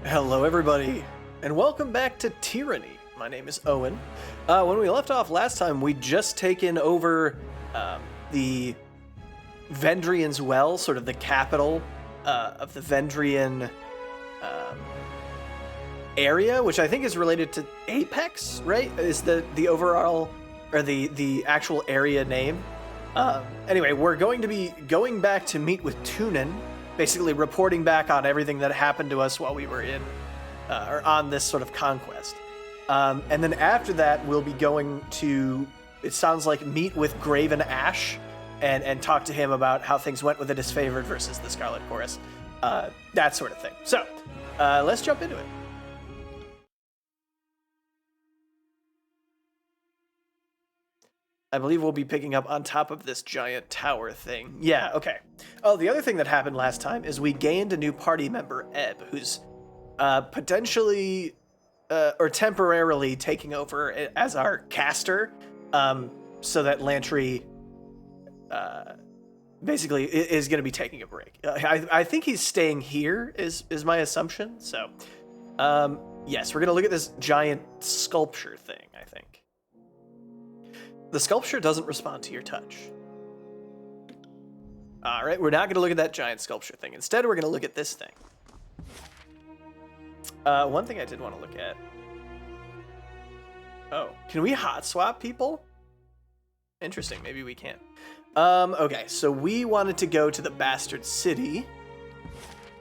Hello, everybody, and welcome back to Tyranny. My name is Owen. When we left off last time, we'd just taken over the Vendrian's Well, sort of the capital of the Vendrian area, which I think is related to Apex, right? Is the overall, or the actual area name. Anyway, we're going to be going back to meet with Tunon, basically reporting back on everything that happened to us while we were in, or on this sort of conquest. And then after that, we'll be going to, it sounds like, meet with Graven Ash and talk to him about how things went with the Disfavored versus the Scarlet Chorus. That sort of thing. So, let's jump into it. I believe we'll be picking up on top of this giant tower thing. Yeah, okay. Oh, the other thing that happened last time is we gained a new party member, Ebb, who's potentially or temporarily taking over as our caster, so that Lantry basically is going to be taking a break. I think he's staying here, is my assumption. So, yes, we're going to look at this giant sculpture thing, I think. The sculpture doesn't respond to your touch. All right, we're not going to look at that giant sculpture thing. Instead, we're going to look at this thing. One thing I did want to look at. Oh, can we hot swap people? Interesting, maybe we can. Okay, so we wanted to go to the Bastard City,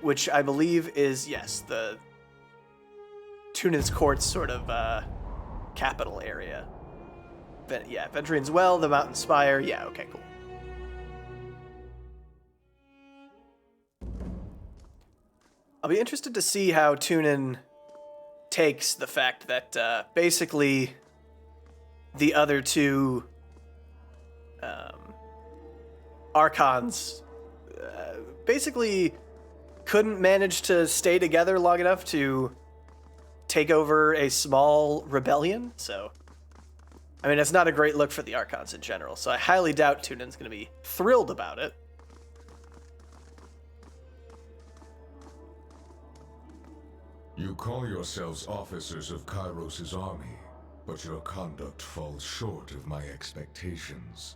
which I believe is, yes, the Tunon's Court's sort of capital area. Yeah, Vendrian's Well, the Mountain Spire. Yeah, okay, cool. I'll be interested to see how Tunon takes the fact that basically the other two Archons basically couldn't manage to stay together long enough to take over a small rebellion, so... I mean, it's not a great look for the Archons in general, so I highly doubt Tunon's going to be thrilled about it. You call yourselves officers of Kyros' army, but your conduct falls short of my expectations.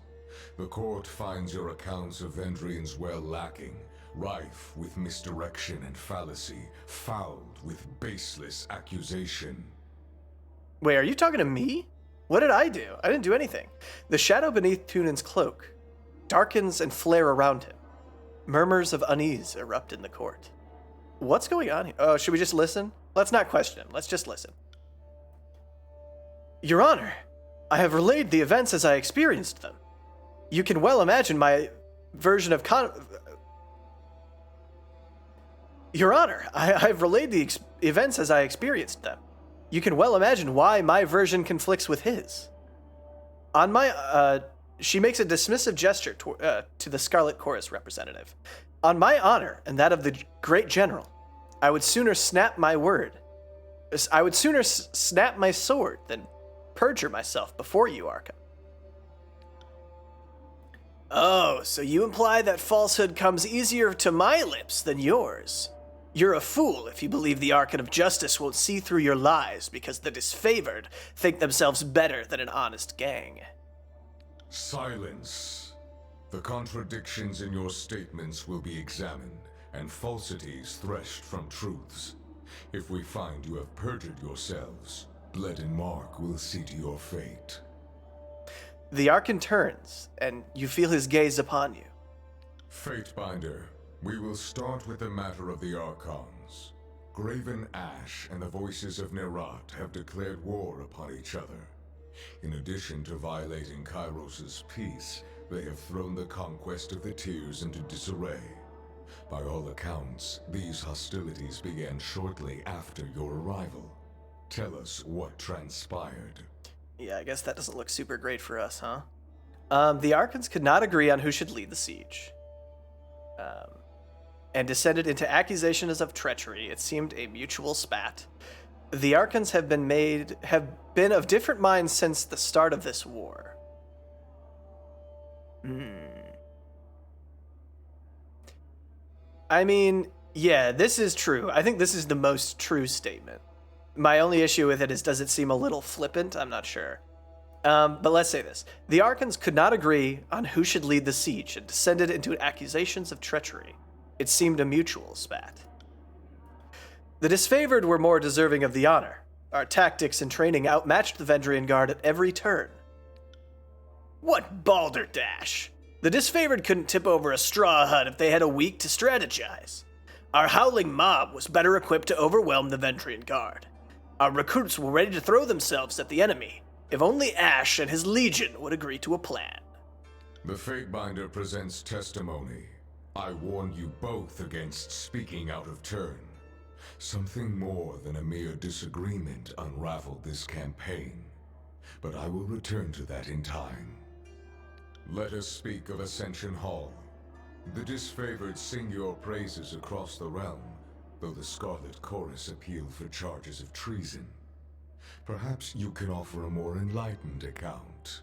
The court finds your accounts of Vendrian's Well lacking, rife with misdirection and fallacy, fouled with baseless accusation. Wait, are you talking to me? What did I do? I didn't do anything. The shadow beneath Tunon's cloak darkens and flare around him. Murmurs of unease erupt in the court. What's going on here? Oh, should we just listen? Let's not question him. Let's just listen. Your Honor, I have relayed the events as I experienced them. You can well imagine my version of Your Honor, I've relayed the events as I experienced them. You can well imagine why my version conflicts with his. On my, she makes a dismissive gesture to the Scarlet Chorus representative. On my honor and that of the great general, I would sooner snap my word. I would sooner snap my sword than perjure myself before you, Archon. Oh, so you imply that falsehood comes easier to my lips than yours. You're a fool if you believe the Archon of Justice won't see through your lies because the disfavored think themselves better than an honest gang. Silence. The contradictions in your statements will be examined, and falsities threshed from truths. If we find you have perjured yourselves, Bled and Mark will see to your fate. The Archon turns, and you feel his gaze upon you. Fatebinder. We will start with the matter of the Archons. Graven Ash and the Voices of Nerat have declared war upon each other. In addition to violating Kyros' peace, they have thrown the conquest of the Tears into disarray. By all accounts, these hostilities began shortly after your arrival. Tell us what transpired. Yeah, I guess that doesn't look super great for us, huh? The Archons could not agree on who should lead the siege. And descended into accusations of treachery. It seemed a mutual spat. The Archons have been of different minds since the start of this war. I mean, Yeah, this is true. I think this is the most true statement. My only issue with it is, does it seem a little flippant? I'm not sure. But let's say this. The Archons could not agree on who should lead the siege and descended into accusations of treachery. It seemed a mutual spat. The disfavored were more deserving of the honor. Our tactics and training outmatched the Vendrian Guard at every turn. What balderdash! The disfavored couldn't tip over a straw hut if they had a week to strategize. Our howling mob was better equipped to overwhelm the Vendrian Guard. Our recruits were ready to throw themselves at the enemy, if only Ash and his legion would agree to a plan. The Fatebinder presents testimony. I warn you both against speaking out of turn. Something more than a mere disagreement unraveled this campaign, but I will return to that in time. Let us speak of Ascension Hall. The disfavored sing your praises across the realm, though the Scarlet Chorus appeal for charges of treason. Perhaps you can offer a more enlightened account.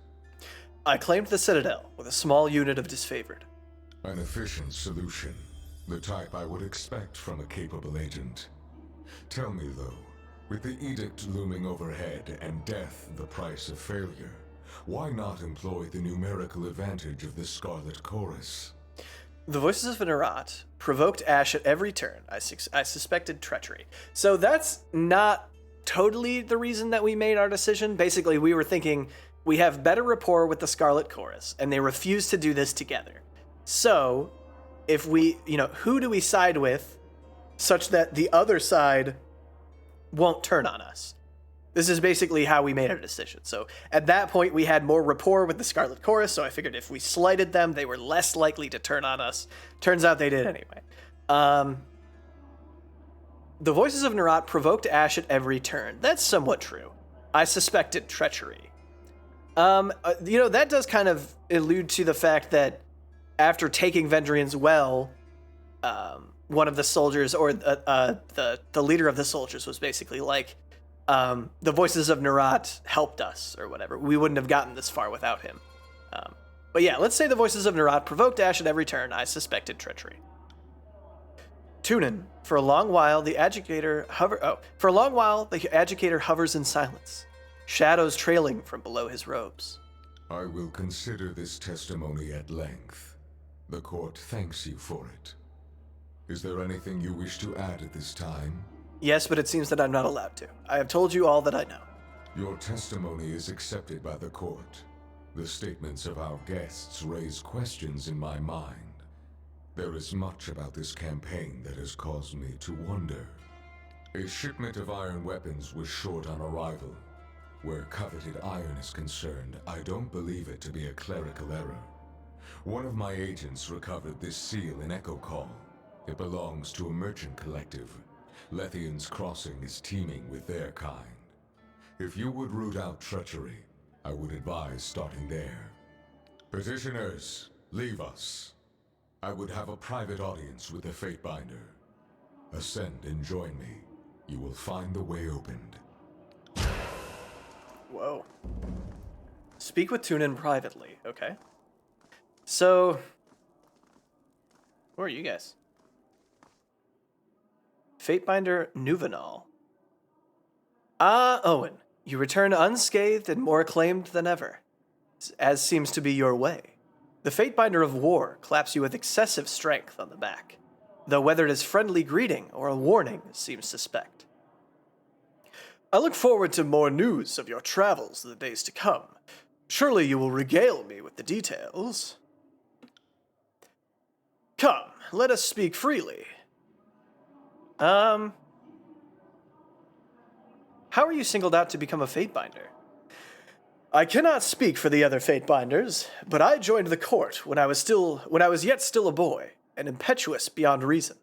I claimed the Citadel with a small unit of disfavored. An efficient solution, the type I would expect from a capable agent. Tell me though, with the edict looming overhead and death the price of failure, why not employ the numerical advantage of the Scarlet Chorus? The voices of Nerat provoked Ash at every turn. I suspected treachery. So that's not totally the reason that we made our decision. Basically, we were thinking we have better rapport with the Scarlet Chorus, and they refuse to do this together. So, if we, who do we side with such that the other side won't turn on us? This is basically how we made our decision. So at that point, we had more rapport with the Scarlet Chorus, so I figured if we slighted them, they were less likely to turn on us. Turns out they did anyway. The voices of Nerat provoked Ash at every turn. That's somewhat true. I suspected treachery. That does kind of allude to the fact that after taking Vendrian's Well, one of the soldiers, or the leader of the soldiers, was basically like, the voices of Nerat helped us, or whatever. We wouldn't have gotten this far without him. But yeah, let's say the voices of Nerat provoked Ash at every turn. I suspected treachery. Tunon. For a long while, the Adjudicator hovers in silence, shadows trailing from below his robes. I will consider this testimony at length. The court thanks you for it. Is there anything you wish to add at this time? Yes, but it seems that I'm not allowed to. I have told you all that I know. Your testimony is accepted by the court. The statements of our guests raise questions in my mind. There is much about this campaign that has caused me to wonder. A shipment of iron weapons was short on arrival. Where coveted iron is concerned, I don't believe it to be a clerical error. One of my agents recovered this seal in Echo Call. It belongs to a merchant collective. Lethian's Crossing is teeming with their kind. If you would root out treachery, I would advise starting there. Petitioners, leave us. I would have a private audience with the Fatebinder. Ascend and join me. You will find the way opened. Whoa. Speak with Tunon privately, okay? So, who are you guys? Fatebinder Nuvenal. Ah, Owen, you return unscathed and more acclaimed than ever, as seems to be your way. The Fatebinder of War claps you with excessive strength on the back, though whether it is friendly greeting or a warning seems suspect. I look forward to more news of your travels in the days to come. Surely you will regale me with the details. Come, let us speak freely. How are you singled out to become a Fatebinder? I cannot speak for the other Fatebinders, but I joined the court when I was yet still a boy, and impetuous beyond reason.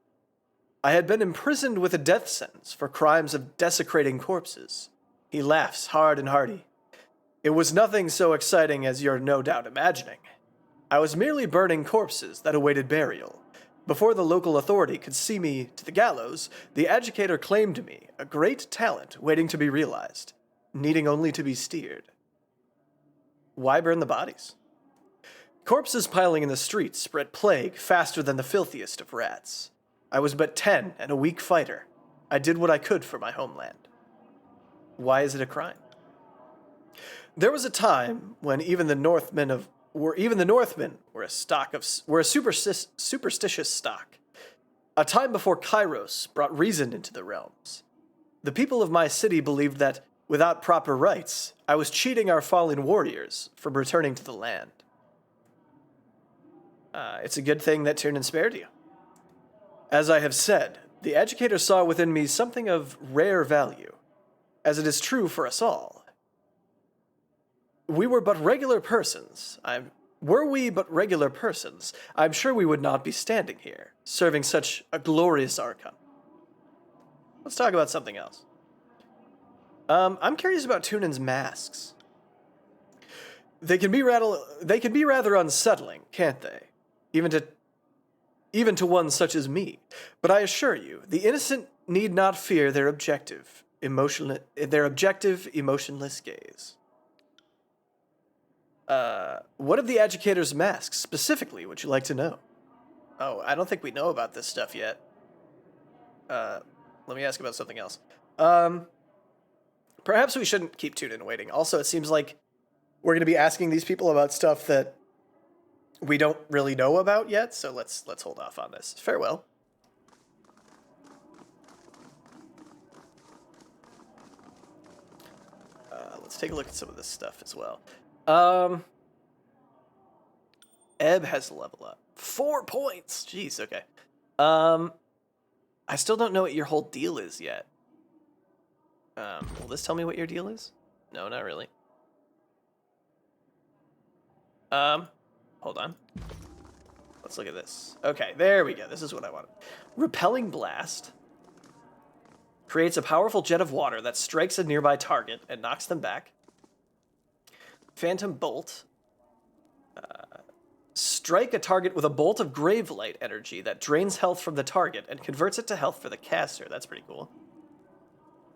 I had been imprisoned with a death sentence for crimes of desecrating corpses. He laughs hard and hearty. It was nothing so exciting as you're no doubt imagining. I was merely burning corpses that awaited burial. Before the local authority could see me to the gallows, the Adjudicator claimed me, a great talent waiting to be realized, needing only to be steered. Why burn the bodies? Corpses piling in the streets spread plague faster than the filthiest of rats. I was but 10 and a weak fighter. I did what I could for my homeland. Why is it a crime? There was a time when even the Northmen were a superstitious stock. A time before Kyros brought reason into the realms. The people of my city believed that, without proper rites, I was cheating our fallen warriors from returning to the land. It's a good thing that Tunon spared you. As I have said, the educator saw within me something of rare value, as it is true for us all. Were we but regular persons, I'm sure we would not be standing here, serving such a glorious Archon. Let's talk about something else. I'm curious about Tunon's masks. They can be rather unsettling, can't they? Even to one such as me. But I assure you, the innocent need not fear their objective, emotionless gaze. What of the educator's masks, specifically, would you like to know? Oh, I don't think we know about this stuff yet. Let me ask about something else. Perhaps we shouldn't keep Tunon waiting. Also, it seems like we're going to be asking these people about stuff that we don't really know about yet, so let's hold off on this. Farewell. Let's take a look at some of this stuff as well. Ebb has a level up. 4 points! Jeez, okay. I still don't know what your whole deal is yet. Will this tell me what your deal is? No, not really. Hold on. Let's look at this. Okay, there we go. This is what I wanted. Repelling Blast creates a powerful jet of water that strikes a nearby target and knocks them back. Phantom Bolt. Strike a target with a bolt of Gravelight energy that drains health from the target and converts it to health for the caster. That's pretty cool.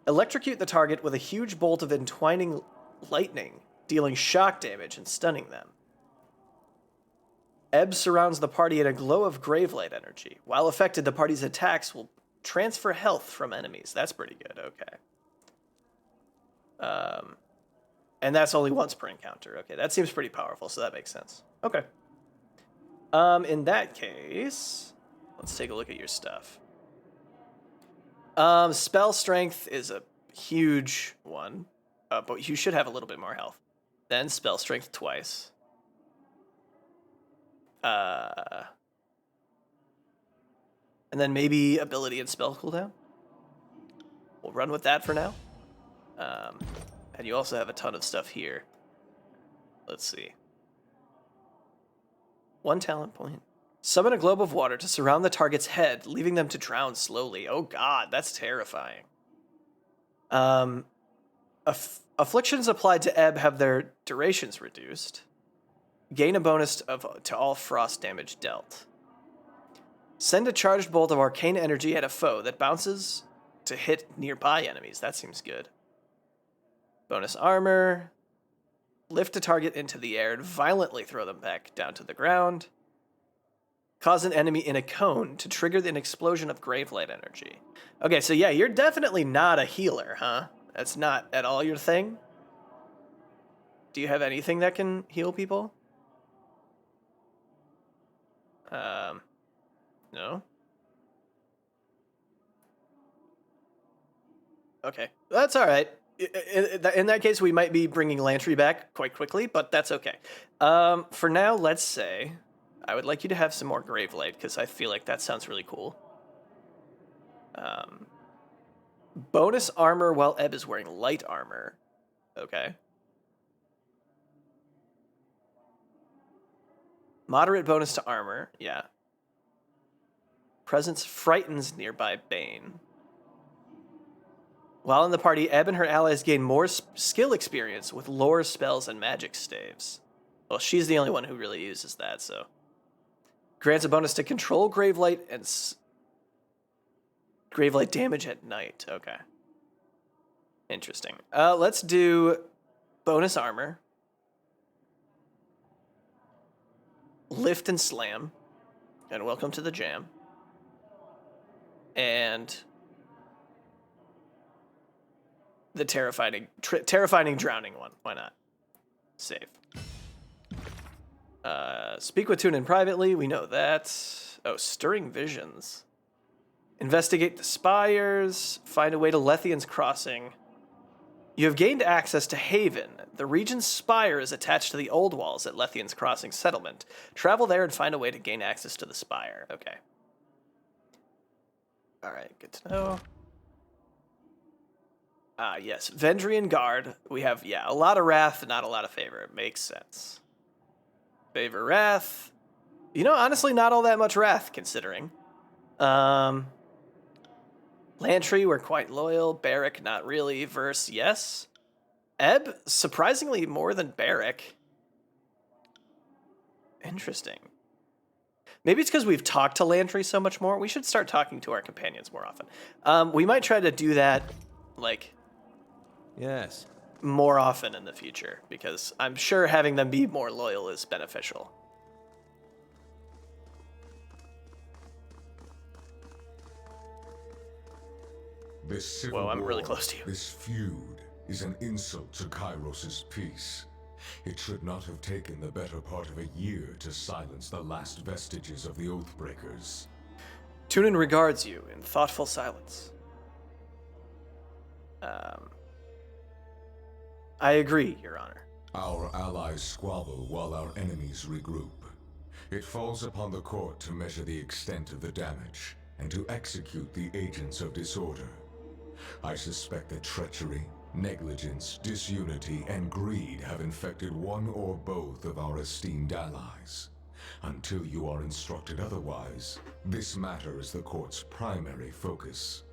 Electrocute the target with a huge bolt of entwining lightning, dealing shock damage and stunning them. Ebb surrounds the party in a glow of Gravelight energy. While affected, the party's attacks will transfer health from enemies. That's pretty good, okay. And that's only once per encounter. Okay, that seems pretty powerful, so that makes sense. Okay. In that case, let's take a look at your stuff. Spell strength is a huge one, but you should have a little bit more health. Then spell strength twice. And then maybe ability and spell cooldown. We'll run with that for now. And you also have a ton of stuff here. Let's see. 1 talent point. Summon a globe of water to surround the target's head, leaving them to drown slowly. Oh god, that's terrifying. Afflictions applied to Ebb have their durations reduced. Gain a bonus to all frost damage dealt. Send a charged bolt of arcane energy at a foe that bounces to hit nearby enemies. That seems good. Bonus armor. Lift a target into the air and violently throw them back down to the ground. Cause an enemy in a cone to trigger an explosion of Gravelight energy. Okay, so yeah, you're definitely not a healer, huh? That's not at all your thing? Do you have anything that can heal people? No? Okay, that's all right. In that case, we might be bringing Lantry back quite quickly, but that's okay. For now, let's say I would like you to have some more Gravelight, because I feel like that sounds really cool. Bonus armor while Ebb is wearing light armor. Okay. Moderate bonus to armor, yeah. Presence frightens nearby Bane. While in the party, Ebb and her allies gain more skill experience with lore, spells, and magic staves. Well, she's the only one who really uses that, so. Grants a bonus to control Gravelight and Gravelight damage at night. Okay. Interesting. Let's do bonus armor. Lift and slam. And welcome to the jam. and the terrifying drowning one. Why not? Save. Speak with Tunon privately. We know that. Oh, stirring visions. Investigate the spires. Find a way to Lethian's Crossing. You have gained access to Haven. The region's spire is attached to the old walls at Lethian's Crossing settlement. Travel there and find a way to gain access to the spire. Okay. All right, good to know. Yes, Vendrian Guard. We have, a lot of Wrath, not a lot of Favor. It makes sense. Favor Wrath. You know, honestly, not all that much Wrath, considering. Lantry, we're quite loyal. Barrack, not really. Verse, yes. Ebb, surprisingly more than Barrack. Interesting. Maybe it's because we've talked to Lantry so much more. We should start talking to our companions more often. We might try to do that, like... Yes. More often in the future, because I'm sure having them be more loyal is beneficial. This civil Whoa, I'm war, really close to you. This feud is an insult to Kyros' peace. It should not have taken the better part of a year to silence the last vestiges of the Oathbreakers. Tunon regards you in thoughtful silence. I agree, Your Honor. Our allies squabble while our enemies regroup. It falls upon the court to measure the extent of the damage and to execute the agents of disorder. I suspect that treachery, negligence, disunity, and greed have infected one or both of our esteemed allies. Until you are instructed otherwise, this matter is the court's primary focus.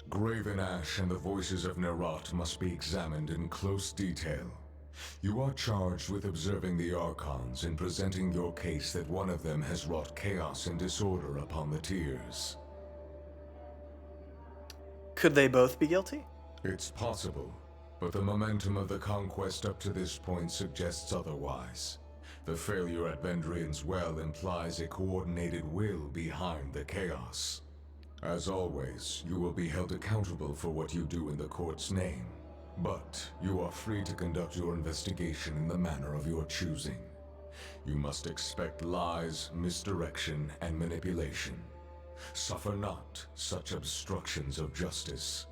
Graven Ash and the voices of Nerat must be examined in close detail. You are charged with observing the Archons and presenting your case that one of them has wrought chaos and disorder upon the Tiers. Could they both be guilty? It's possible, but the momentum of the conquest up to this point suggests otherwise. The failure at Vendrian's Well implies a coordinated will behind the chaos. As always, you will be held accountable for what you do in the court's name. But you are free to conduct your investigation in the manner of your choosing. You must expect lies, misdirection, and manipulation. Suffer not such obstructions of justice.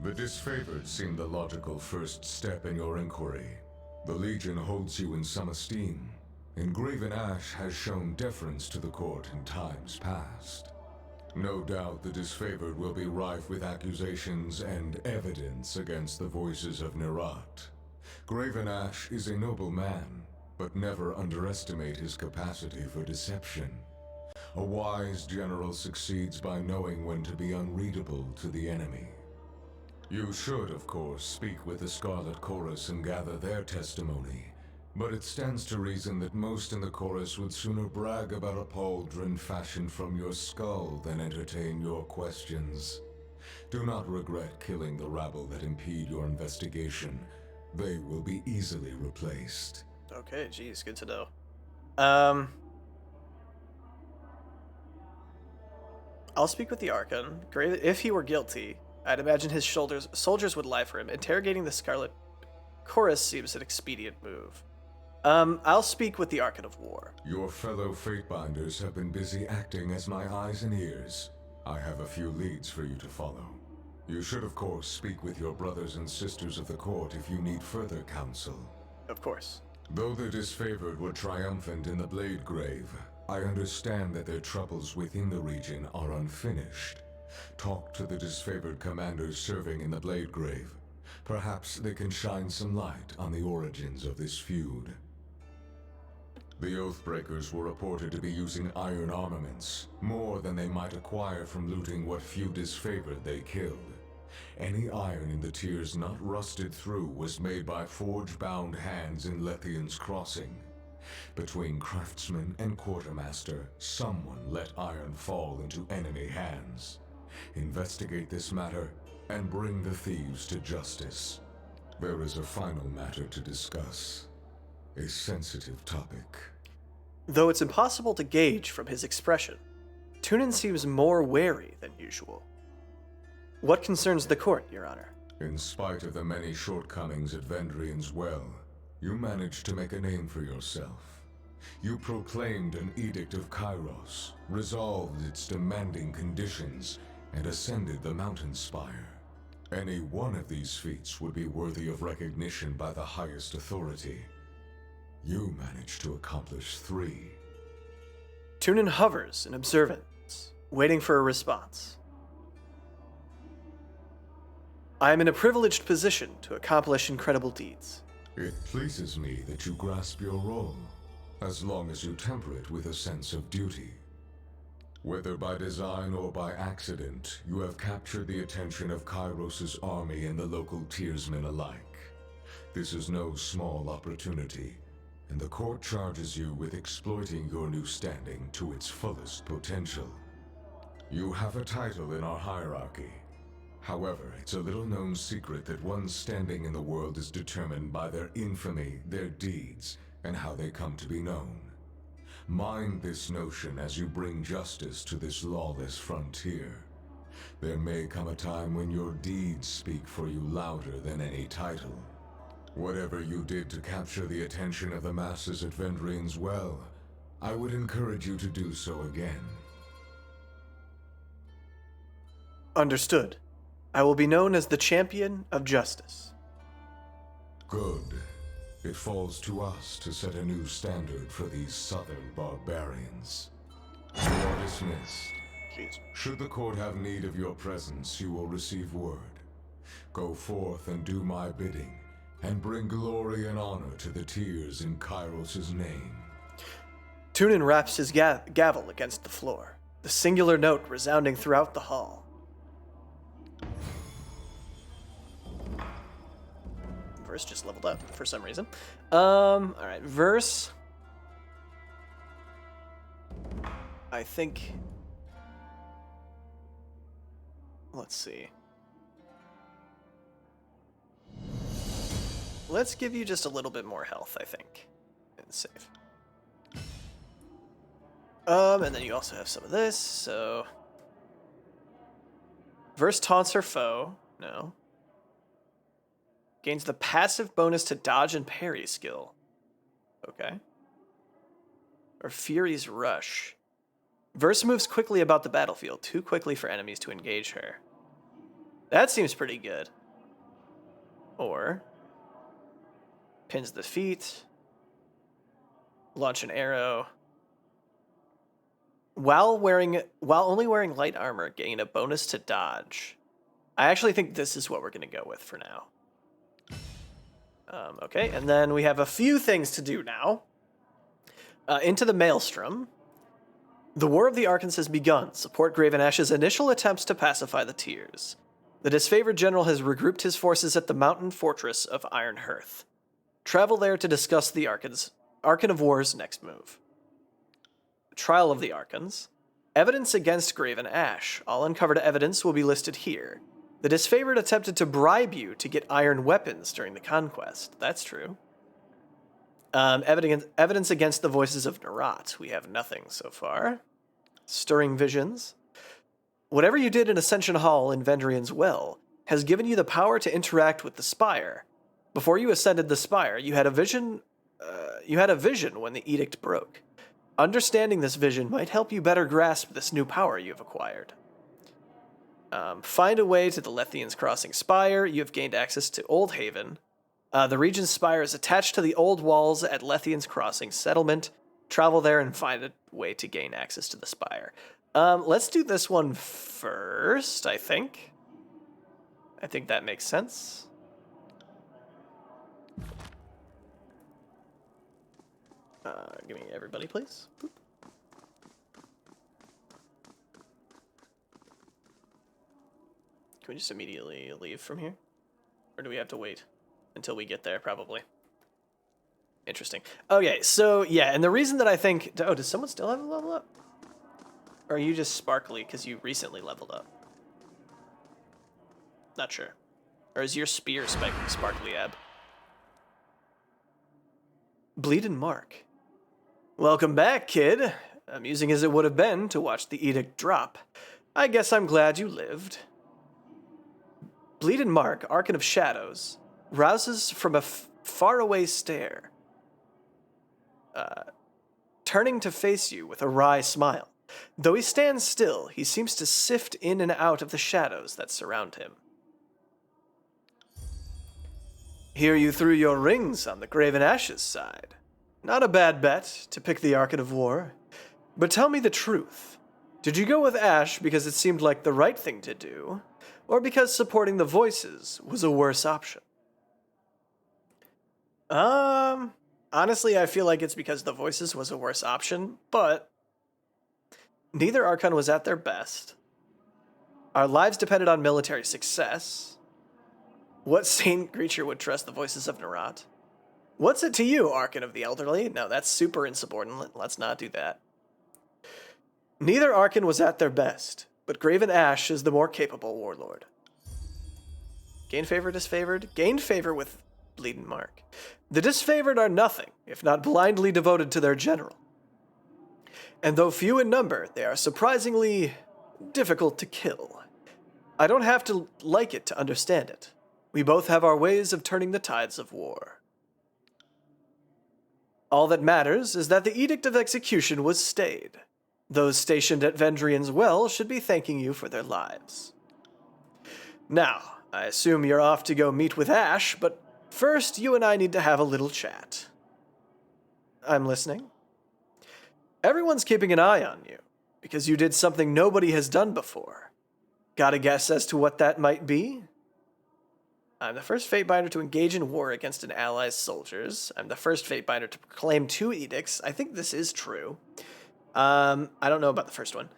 The disfavored seem the logical first step in your inquiry. The Legion holds you in some esteem, and Graven Ash has shown deference to the court in times past. No doubt the disfavored will be rife with accusations and evidence against the voices of Nerat. Graven Ash is a noble man, but never underestimate his capacity for deception. A wise general succeeds by knowing when to be unreadable to the enemy. You should, of course, speak with the Scarlet Chorus and gather their testimony, but it stands to reason that most in the chorus would sooner brag about a pauldron fashioned from your skull than entertain your questions. Do not regret killing the rabble that impede your investigation. They will be easily replaced. Okay, geez, good to know. I'll speak with the Archon. If he were guilty, I'd imagine his soldiers would lie for him. Interrogating the Scarlet Chorus seems an expedient move. I'll speak with the Archon of War. Your fellow Fatebinders have been busy acting as my eyes and ears. I have a few leads for you to follow. You should, of course, speak with your brothers and sisters of the court if you need further counsel. Of course. Though the disfavored were triumphant in the Blade Grave, I understand that their troubles within the region are unfinished. Talk to the disfavored commanders serving in the Blade Grave. Perhaps they can shine some light on the origins of this feud. The Oathbreakers were reported to be using iron armaments, more than they might acquire from looting what few disfavored they killed. Any iron in the tiers not rusted through was made by forge-bound hands in Lethian's Crossing. Between craftsman and quartermaster, someone let iron fall into enemy hands. Investigate this matter and bring the thieves to justice. There is a final matter to discuss. A sensitive topic. Though it's impossible to gauge from his expression, Tunon seems more wary than usual. What concerns the court, Your Honor? In spite of the many shortcomings at Vendrian's Well, you managed to make a name for yourself. You proclaimed an Edict of Kyros, resolved its demanding conditions, and ascended the mountain spire. Any one of these feats would be worthy of recognition by the highest authority. You managed to accomplish 3. Tunon hovers in observance, waiting for a response. I am in a privileged position to accomplish incredible deeds. It pleases me that you grasp your role, as long as you temper it with a sense of duty. Whether by design or by accident, you have captured the attention of Kyros' army and the local tiersmen alike. This is no small opportunity, and the court charges you with exploiting your new standing to its fullest potential. You have a title in our hierarchy. However, it's a little-known secret that one's standing in the world is determined by their infamy, their deeds, and how they come to be known. Mind this notion as you bring justice to this lawless frontier. There may come a time when your deeds speak for you louder than any title. Whatever you did to capture the attention of the masses at Vendrian's Well, I would encourage you to do so again. Understood. I will be known as the Champion of Justice. Good. It falls to us to set a new standard for these southern barbarians. You are dismissed. Jeez. Should the court have need of your presence, you will receive word. Go forth and do my bidding, and bring glory and honor to the tiers in Kyros' name. Tunon raps his gavel against the floor, the singular note resounding throughout the hall. Verse just leveled up for some reason. Alright, Verse. I think... Let's see. Let's give you just a little bit more health, I think. And save. And then you also have some of this, so... Verse taunts her foe. No. Gains the passive bonus to dodge and parry skill. Okay. Or Fury's Rush. Verse moves quickly about the battlefield, too quickly for enemies to engage her. That seems pretty good. Or... Pins the feet. Launch an arrow. While only wearing light armor, gain a bonus to dodge. I actually think this is what we're going to go with for now. Okay, and then we have a few things to do now. Into the Maelstrom. The War of the Archons has begun. Support Graven Ash's initial attempts to pacify the Tiers. The disfavored general has regrouped his forces at the mountain fortress of Iron Hearth. Travel there to discuss the Archon of War's next move. Trial of the Archons. Evidence against Graven Ash. All uncovered evidence will be listed here. The disfavored attempted to bribe you to get iron weapons during the conquest. That's true. Evidence against the voices of Nerat. We have nothing so far. Stirring visions. Whatever you did in Ascension Hall in Vendrian's Well has given you the power to interact with the Spire. Before you ascended the Spire, you had a vision. When the edict broke. Understanding this vision might help you better grasp this new power you have acquired. Find a way to the Lethian's Crossing Spire. You have gained access to Old Haven. The region's spire is attached to the old walls at Lethian's Crossing Settlement. Travel there and find a way to gain access to the spire. Let's do this one first, I think. I think that makes sense. Give me everybody, please. Boop. Can we just immediately leave from here? Or do we have to wait until we get there, probably? Interesting. Okay, so, yeah, and the reason that I think... Oh, does someone still have a level up? Or are you just sparkly because you recently leveled up? Not sure. Or is your spear sparkly, Ab? Bleed and Mark. Welcome back, kid. amusing as it would have been to watch the edict drop, I guess I'm glad you lived. Bleeding Mark, Archon of Shadows, rouses from a faraway stare, turning to face you with a wry smile. Though he stands still, he seems to sift in and out of the shadows that surround him. Hear you threw your rings on the Graven Ash's side. Not a bad bet to pick the Archon of War. But tell me the truth. Did you go with Ash because it seemed like the right thing to do, or because supporting the Voices was a worse option? Honestly, I feel like it's because the Voices was a worse option, but neither Archon was at their best. Our lives depended on military success. What sane creature would trust the Voices of Nerat? What's it to you, Archon of the Elderly? No, that's super insubordinate. Let's not do that. Neither Archon was at their best, but Graven Ash is the more capable warlord. Gain favor, disfavored? Gained favor with Bleeding Mark. The disfavored are nothing, if not blindly devoted to their general. And though few in number, they are surprisingly difficult to kill. I don't have to like it to understand it. We both have our ways of turning the tides of war. All that matters is that the Edict of Execution was stayed. Those stationed at Vendrian's Well should be thanking you for their lives. Now, I assume you're off to go meet with Ash, but first you and I need to have a little chat. I'm listening. Everyone's keeping an eye on you, because you did something nobody has done before. Got a guess as to what that might be? I'm the first Fatebinder to engage in war against an ally's soldiers. I'm the first Fatebinder to proclaim 2 edicts. I think this is true. I don't know about the first one.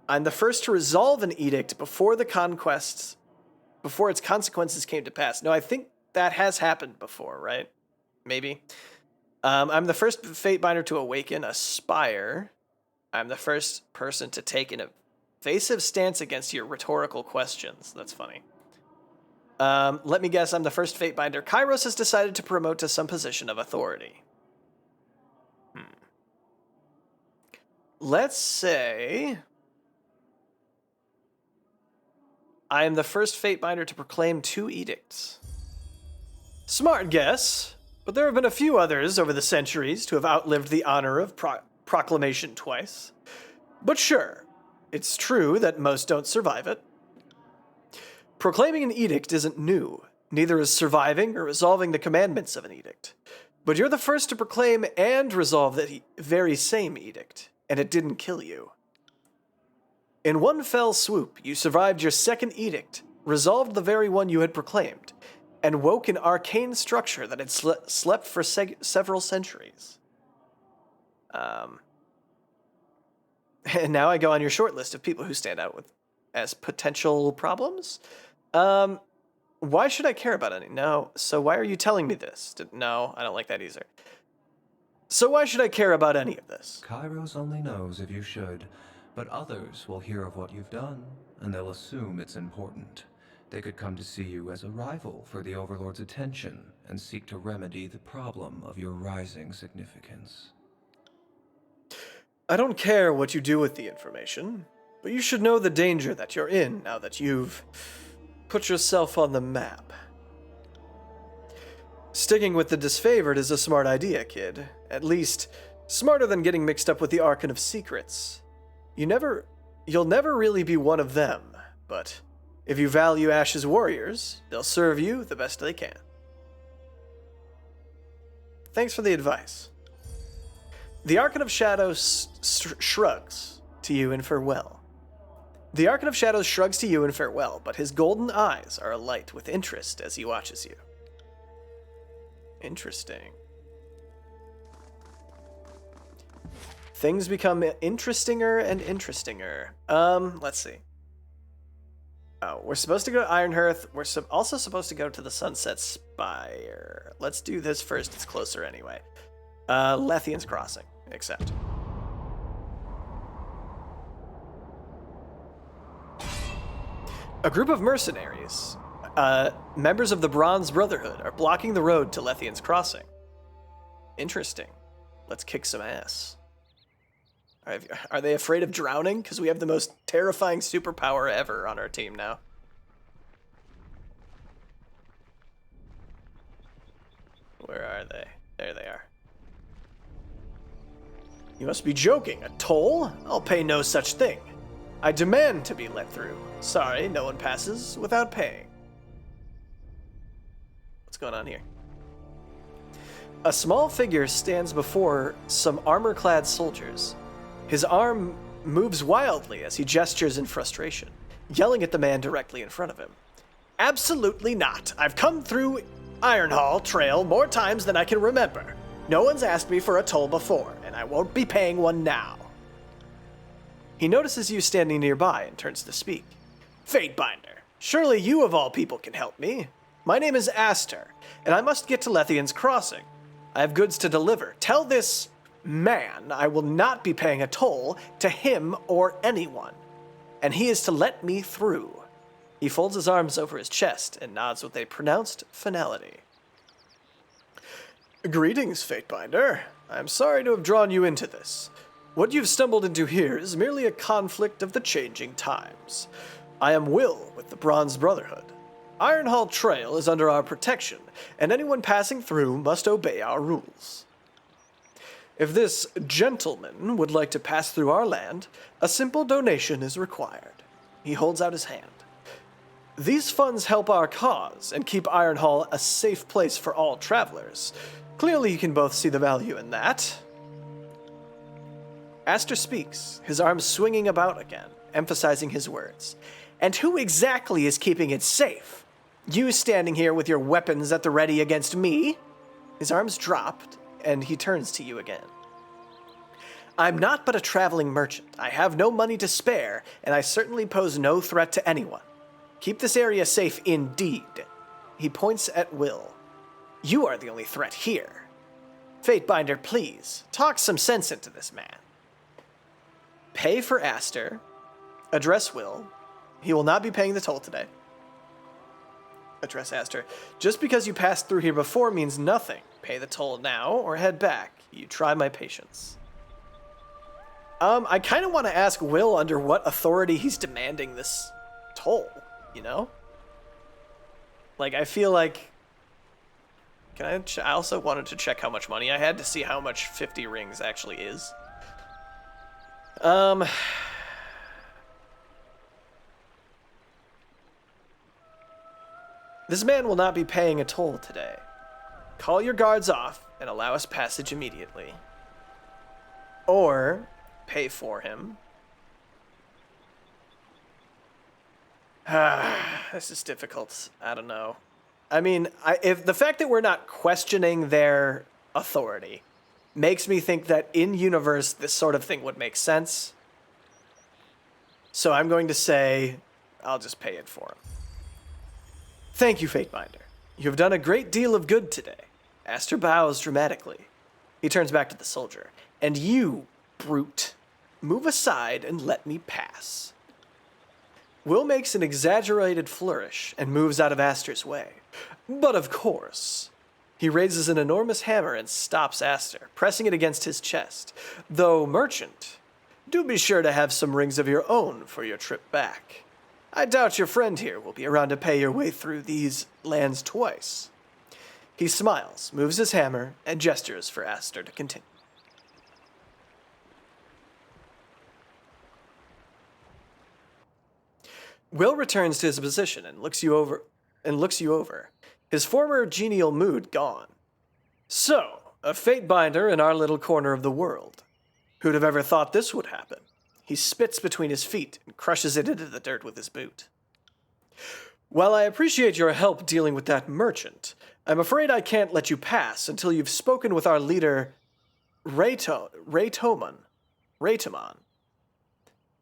I'm the first to resolve an edict before its consequences came to pass. No, I think that has happened before, right? Maybe. I'm the first Fatebinder to awaken a spire. I'm the first person to take an evasive stance against your rhetorical questions. That's funny. Let me guess, I'm the first Fatebinder Kyros has decided to promote to some position of authority. Let's say I am the first Fatebinder to proclaim 2 edicts. Smart guess, but there have been a few others over the centuries to have outlived the honor of proclamation twice. But sure, it's true that most don't survive it. Proclaiming an edict isn't new, neither is surviving or resolving the commandments of an edict. But you're the first to proclaim and resolve the very same edict, and it didn't kill you. In one fell swoop, you survived your second edict, resolved the very one you had proclaimed, and woke an arcane structure that had slept for several centuries. And now I go on your short list of people who stand out as potential problems. Why should I care about any? No. So why are you telling me this? No, I don't like that either. So why should I care about any of this? Kyros only knows if you should, but others will hear of what you've done, and they'll assume it's important. They could come to see you as a rival for the Overlord's attention, and seek to remedy the problem of your rising significance. I don't care what you do with the information, but you should know the danger that you're in now that you've put yourself on the map. Sticking with the disfavored is a smart idea, kid. At least, smarter than getting mixed up with the Archon of Secrets. You'll never really be one of them, but if you value Ash's warriors, they'll serve you the best they can. Thanks for the advice. The Archon of Shadows shrugs to you in farewell. The Archon of Shadows shrugs to you in farewell, but his golden eyes are alight with interest as he watches you. Interesting. Things become interestinger and interestinger. Let's see. Oh, we're supposed to go to Ironhearth. We're also supposed to go to the Sunset Spire. Let's do this first. It's closer anyway. Lethian's Crossing. Accept. A group of mercenaries, members of the Bronze Brotherhood, are blocking the road to Lethian's Crossing. Interesting. Let's kick some ass. Are they afraid of drowning? Because we have the most terrifying superpower ever on our team now. Where are they? There they are. You must be joking. A toll? I'll pay no such thing. I demand to be let through. Sorry, no one passes without paying. What's going on here? A small figure stands before some armor-clad soldiers. His arm moves wildly as he gestures in frustration, yelling at the man directly in front of him. Absolutely not. I've come through Ironhall Trail more times than I can remember. No one's asked me for a toll before, and I won't be paying one now. He notices you standing nearby and turns to speak. Fatebinder, surely you of all people can help me. My name is Aster, and I must get to Lethian's Crossing. I have goods to deliver. Tell this man I will not be paying a toll to him or anyone, and he is to let me through. He folds his arms over his chest and nods with a pronounced finality. Greetings, Fatebinder. I am sorry to have drawn you into this. What you've stumbled into here is merely a conflict of the changing times. I am Will with the Bronze Brotherhood. Ironhall Trail is under our protection, and anyone passing through must obey our rules. If this gentleman would like to pass through our land, a simple donation is required. He holds out his hand. These funds help our cause and keep Ironhall a safe place for all travelers. Clearly you can both see the value in that. Aster speaks, his arms swinging about again, emphasizing his words. And who exactly is keeping it safe? You standing here with your weapons at the ready against me? His arms dropped, and he turns to you again. I'm not but a traveling merchant. I have no money to spare, and I certainly pose no threat to anyone. Keep this area safe indeed. He points at Will. You are the only threat here. Fatebinder, please, talk some sense into this man. Pay for Aster. Address Will. He will not be paying the toll today. Address Aster. Just because you passed through here before means nothing. Pay the toll now or head back. You try my patience. I kind of want to ask Will under what authority he's demanding this toll, you know? Like, I feel like... I also wanted to check how much money I had to see how much 50 rings actually is. This man will not be paying a toll today. Call your guards off and allow us passage immediately. Or pay for him. This is difficult. I don't know. I mean, if the fact that we're not questioning their authority makes me think that in-universe this sort of thing would make sense. So I'm going to say, I'll just pay it for him. Thank you, Fatebinder. You have done a great deal of good today. Aster bows dramatically. He turns back to the soldier. And you, brute, move aside and let me pass. Will makes an exaggerated flourish and moves out of Aster's way. But of course. He raises an enormous hammer and stops Aster, pressing it against his chest. Though, merchant, do be sure to have some rings of your own for your trip back. I doubt your friend here will be around to pay your way through these lands twice. He smiles, moves his hammer, and gestures for Aster to continue. Will returns to his position and looks you over. His former genial mood gone. So, a Fatebinder in our little corner of the world. Who'd have ever thought this would happen? He spits between his feet and crushes it into the dirt with his boot. While I appreciate your help dealing with that merchant, I'm afraid I can't let you pass until you've spoken with our leader, Raytomon.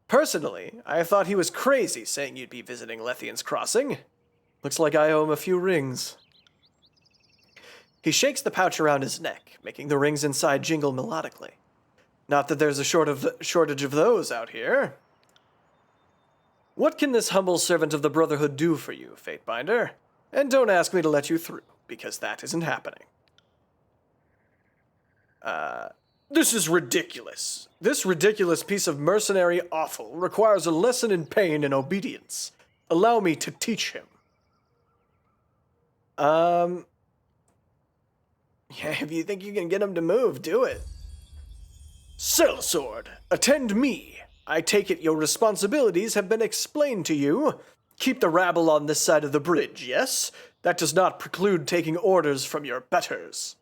Personally, I thought he was crazy saying you'd be visiting Lethian's Crossing. Looks like I owe him a few rings. He shakes the pouch around his neck, making the rings inside jingle melodically. Not that there's a shortage of those out here. What can this humble servant of the Brotherhood do for you, Fatebinder? And don't ask me to let you through, because that isn't happening. This is ridiculous. This ridiculous piece of mercenary offal requires a lesson in pain and obedience. Allow me to teach him. Yeah, if you think you can get him to move, do it. Sellsword, attend me. I take it your responsibilities have been explained to you. Keep the rabble on this side of the bridge, yes? That does not preclude taking orders from your betters.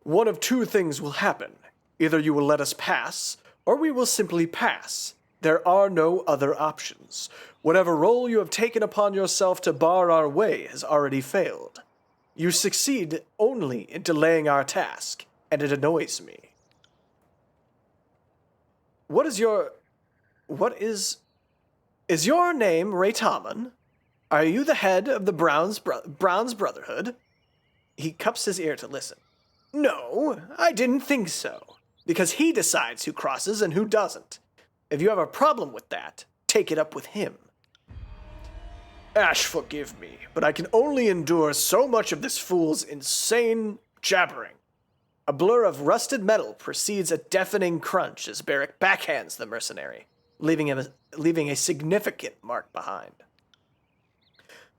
One of two things will happen. Either you will let us pass, or we will simply pass. There are no other options. Whatever role you have taken upon yourself to bar our way has already failed. You succeed only in delaying our task, and it annoys me. Is your name Raytamon? Are you the head of the Bronze Brotherhood? He cups his ear to listen. No, I didn't think so. Because he decides who crosses and who doesn't. If you have a problem with that, take it up with him. Ash, forgive me, but I can only endure so much of this fool's insane jabbering. A blur of rusted metal precedes a deafening crunch as Barrick backhands the mercenary, leaving a significant mark behind.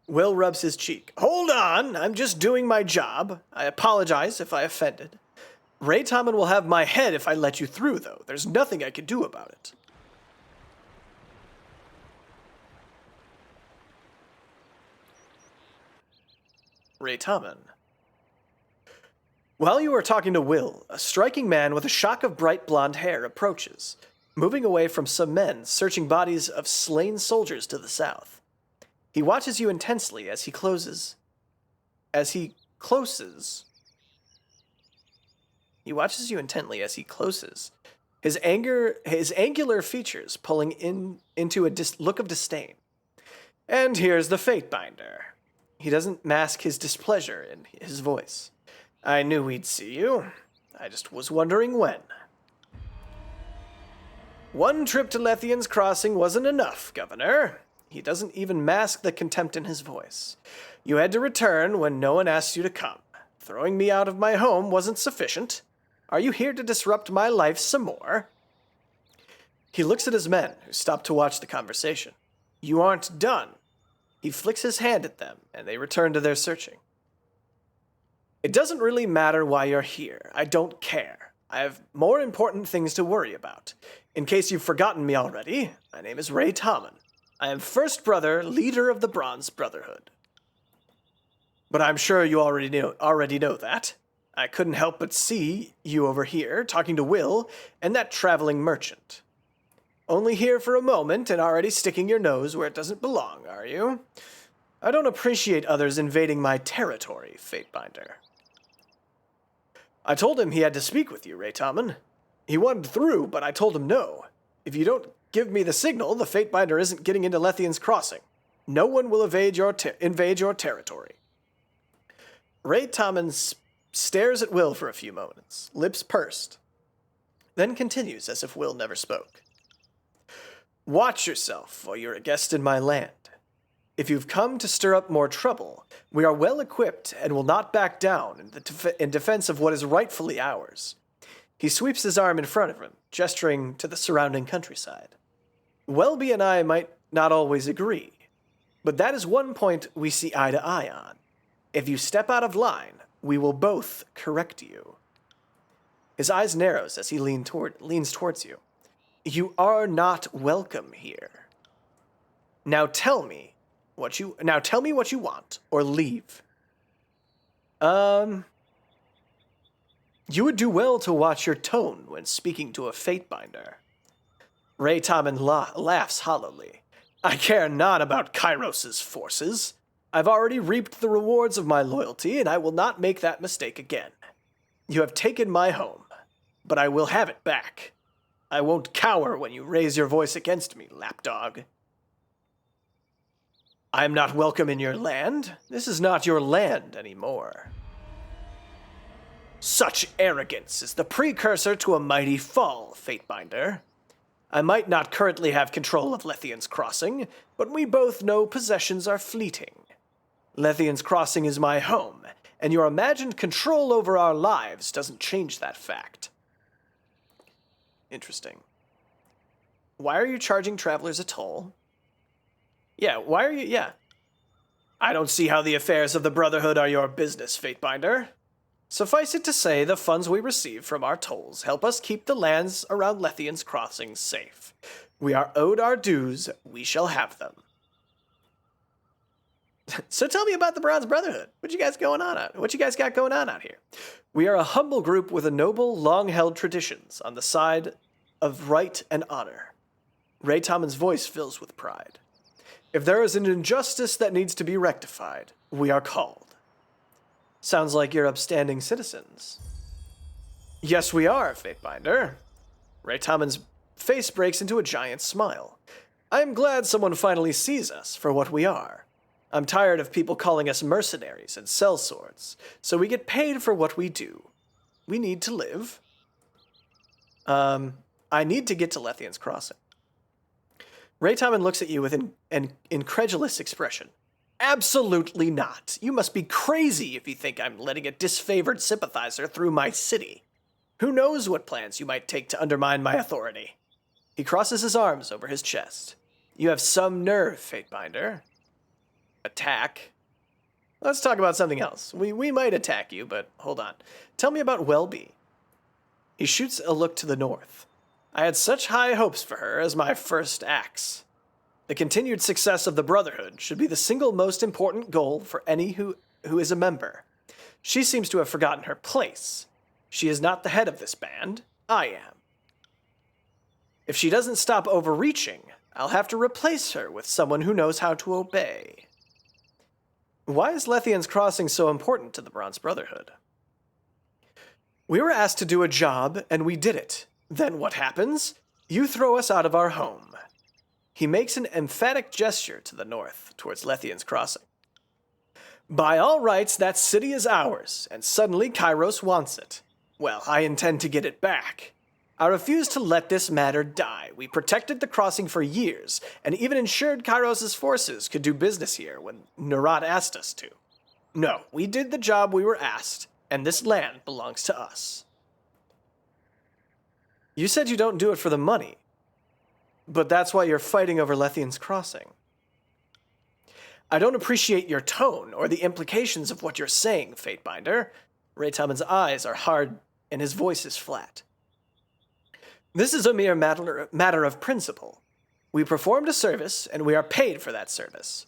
Will rubs his cheek. Hold on, I'm just doing my job. I apologize if I offended. Raytamon will have my head if I let you through, though. There's nothing I can do about it. Raytamon. While you are talking to Will, a striking man with a shock of bright blonde hair approaches, moving away from some men searching bodies of slain soldiers to the south. He watches you intensely as he closes. He watches you intently as he closes, his angular features pulling into a look of disdain. And here's the Fatebinder. He doesn't mask his displeasure in his voice. I knew we'd see you. I just was wondering when. One trip to Lethian's Crossing wasn't enough, Governor. He doesn't even mask the contempt in his voice. You had to return when no one asked you to come. Throwing me out of my home wasn't sufficient. Are you here to disrupt my life some more? He looks at his men, who stop to watch the conversation. You aren't done. He flicks his hand at them, and they return to their searching. It doesn't really matter why you're here. I don't care. I have more important things to worry about. In case you've forgotten me already, my name is Raytamon. I am First Brother, leader of the Bronze Brotherhood. But I'm sure you already know that. I couldn't help but see you over here, talking to Will and that traveling merchant. Only here for a moment and already sticking your nose where it doesn't belong, are you? I don't appreciate others invading my territory, Fatebinder. I told him he had to speak with you, Raytamon. He wanted through, but I told him no. If you don't give me the signal, the Fatebinder isn't getting into Lethian's Crossing. No one will invade your territory. Raytamon stares at Will for a few moments, lips pursed, then continues as if Will never spoke. Watch yourself, for you're a guest in my land. If you've come to stir up more trouble, we are well equipped and will not back down in defense of what is rightfully ours. He sweeps his arm in front of him, gesturing to the surrounding countryside. Welby and I might not always agree, but that is one point we see eye to eye on. If you step out of line, we will both correct you. His eyes narrows as he leans towards you. You are not welcome here. Now tell me what you want, or leave. You would do well to watch your tone when speaking to a Fatebinder. Raytamon laughs hollowly. I care not about Kyros' forces. I've already reaped the rewards of my loyalty, and I will not make that mistake again. You have taken my home, but I will have it back. I won't cower when you raise your voice against me, lapdog. I am not welcome in your land. This is not your land anymore. Such arrogance is the precursor to a mighty fall, Fatebinder. I might not currently have control of Lethian's Crossing, but we both know possessions are fleeting. Lethian's Crossing is my home, and your imagined control over our lives doesn't change that fact. Interesting. Why are you charging travelers a toll? Yeah, why are you... Yeah. I don't see how the affairs of the Brotherhood are your business, Fatebinder. Suffice it to say, the funds we receive from our tolls help us keep the lands around Lethian's Crossing safe. We are owed our dues, we shall have them. So tell me about the Bronze Brotherhood. What you guys got going on out here? We are a humble group with a noble, long-held traditions on the side of right and honor. Ray Tommen's voice fills with pride. If there is an injustice that needs to be rectified, we are called. Sounds like you're upstanding citizens. Yes, we are, Fatebinder. Ray Tommen's face breaks into a giant smile. I am glad someone finally sees us for what we are. I'm tired of people calling us mercenaries and sellswords, so we get paid for what we do. We need to live. I need to get to Lethian's Crossing. Ray Tommen looks at you with an incredulous expression. Absolutely not. You must be crazy if you think I'm letting a disfavored sympathizer through my city. Who knows what plans you might take to undermine my authority? He crosses his arms over his chest. You have some nerve, Fatebinder. Attack? Let's talk about something else. We might attack you, but hold on. Tell me about Welby. He shoots a look to the north. I had such high hopes for her as my first axe. The continued success of the Brotherhood should be the single most important goal for any who is a member. She seems to have forgotten her place. She is not the head of this band. I am. If she doesn't stop overreaching, I'll have to replace her with someone who knows how to obey. Why is Lethian's Crossing so important to the Bronze Brotherhood? We were asked to do a job, and we did it. Then what happens? You throw us out of our home. He makes an emphatic gesture to the north, towards Lethian's Crossing. By all rights, that city is ours, and suddenly Kyros wants it. Well, I intend to get it back. I refuse to let this matter die. We protected the crossing for years, and even ensured Kyros' forces could do business here when Nerat asked us to. No, we did the job we were asked, and this land belongs to us. You said you don't do it for the money. But that's why you're fighting over Lethian's Crossing. I don't appreciate your tone or the implications of what you're saying, Fatebinder. Ray Tommen's eyes are hard and his voice is flat. This is a mere matter of principle. We performed a service and we are paid for that service.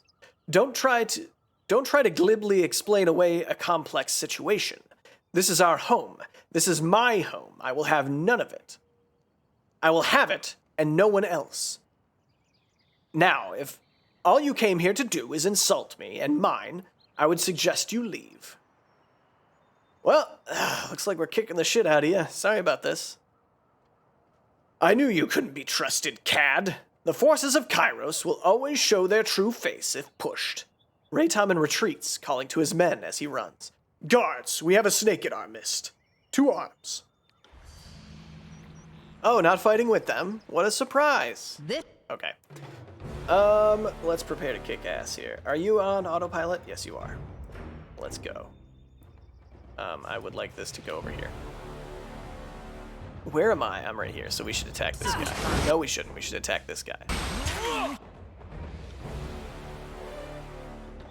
Don't try to glibly explain away a complex situation. This is our home. This is my home. I will have none of it. I will have it and no one else. Now, if all you came here to do is insult me and mine, I would suggest you leave. Well, looks like we're kicking the shit out of you. Sorry about this. I knew you couldn't be trusted, cad. The forces of Kyros will always show their true face if pushed. Ray Tommen retreats, calling to his men as he runs. Guards, we have a snake in our midst. 2 arms. Oh, not fighting with them. What a surprise. Okay. Let's prepare to kick ass here. Are you on autopilot? Yes, you are. Let's go. I would like this to go over here. Where am I? I'm right here, so we should attack this guy. No, we shouldn't. We should attack this guy.